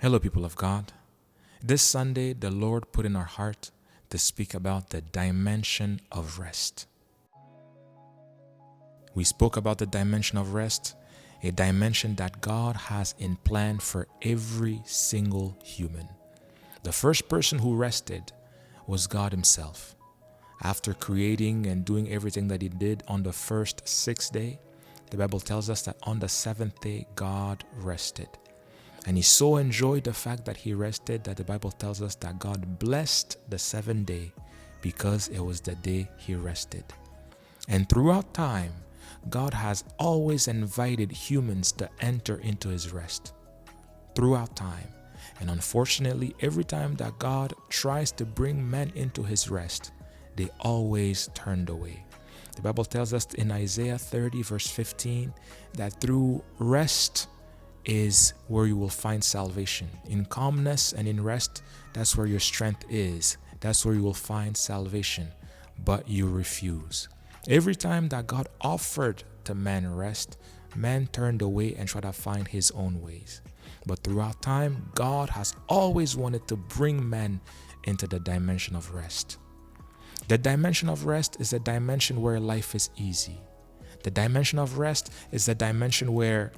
Hello, people of God. This Sunday, the Lord put in our heart to speak about the dimension of rest. We spoke about the dimension of rest, a dimension that God has in plan for every single human. The first person who rested was God Himself. After creating and doing everything that He did on the first 6th day, the Bible tells us that on the 7th day, God rested. And He so enjoyed the fact that He rested that the Bible tells us that God blessed the 7th day because it was the day He rested. And throughout time, God has always invited humans to enter into His rest. Throughout time. And unfortunately, every time that God tries to bring men into His rest, they always turned away. The Bible tells us in Isaiah 30 verse 15 that through rest is where you will find salvation. In calmness and in rest, that's where your strength is. That's where you will find salvation. But you refuse. Every time that God offered to man rest, man turned away and tried to find his own ways. But throughout time, God has always wanted to bring man into the dimension of rest. The dimension of rest is a dimension where life is easy. The dimension of rest is a dimension where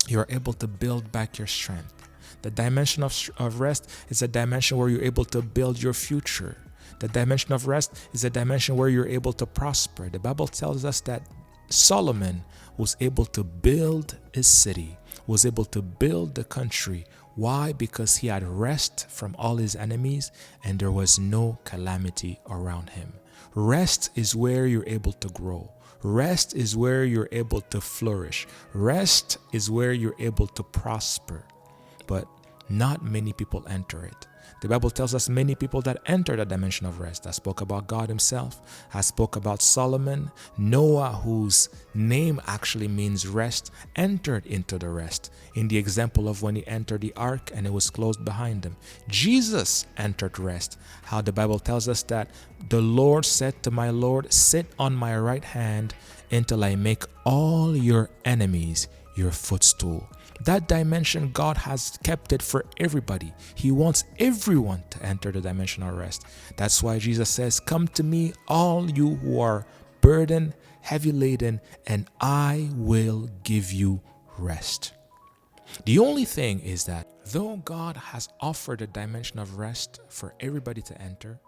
you're able to build back your strength. The dimension of rest is a dimension where you're able to build your future. The dimension of rest is a dimension where you're able to prosper. The Bible tells us that Solomon was able to build his city, was able to build the country. Why? Because he had rest from all his enemies and there was no calamity around him. Rest is where you're able to grow. Rest is where you're able to flourish. Rest is where you're able to prosper. But not many people enter it. The Bible tells us many people that enter the dimension of rest. I spoke about God Himself. I spoke about Solomon. Noah, whose name actually means rest, entered into the rest. In the example of when he entered the ark and it was closed behind him. Jesus entered rest. How the Bible tells us that the Lord said to my Lord, "Sit on my right hand until I make all your enemies your footstool." That dimension, God has kept it for everybody. He wants everyone to enter the dimension of rest. That's why Jesus says, "Come to me, all you who are burdened, heavy laden, and I will give you rest." The only thing is that though God has offered a dimension of rest for everybody to enter,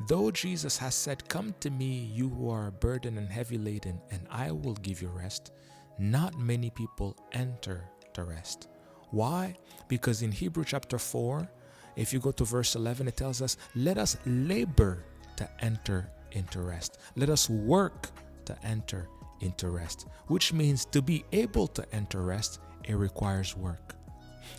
though Jesus has said, "Come to me, you who are burdened and heavy laden, and I will give you rest," not many people enter to rest. Why? Because in Hebrew chapter 4, if you go to verse 11, it tells us, "Let us labor to enter into rest." Let us work to enter into rest, which means to be able to enter rest, it requires work.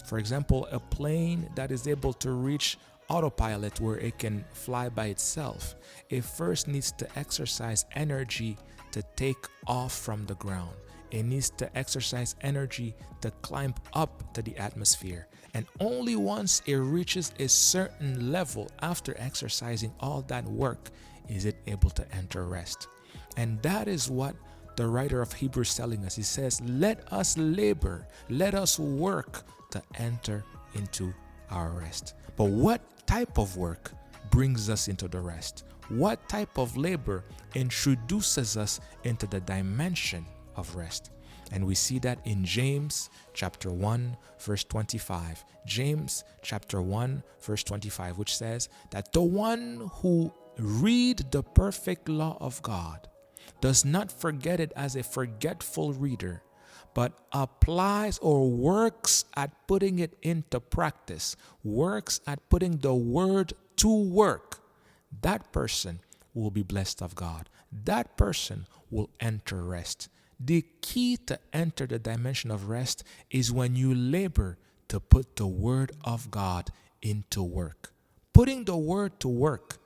For example, a plane that is able to reach autopilot where it can fly by itself, it first needs to exercise energy to take off from the ground. It needs to exercise energy to climb up to the atmosphere. And only once it reaches a certain level after exercising all that work is it able to enter rest. And that is what the writer of Hebrews is telling us. He says, "Let us labor, let us work to enter into our rest." But what type of work brings us into the rest? What type of labor introduces us into the dimension of rest? And we see that in James chapter 1 verse 25. James chapter 1 verse 25, which says that the one who read the perfect law of God does not forget it as a forgetful reader, but applies or works at putting it into practice, works at putting the word to work, that person will be blessed of God. That person will enter rest. The key to enter the dimension of rest is when you labor to put the word of God into work. Putting the word to work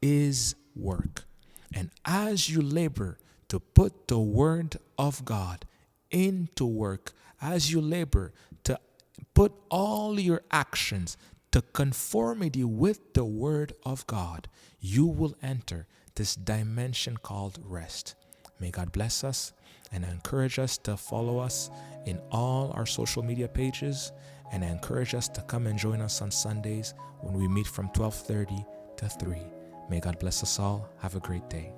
is work. And as you labor to put the word of God into work, as you labor to put all your actions to conformity with the word of God, you will enter this dimension called rest. May God bless us and encourage us to follow us in all our social media pages. And I encourage us to come and join us on Sundays when we meet from 12:30 to 3. May God bless us all. Have a great day.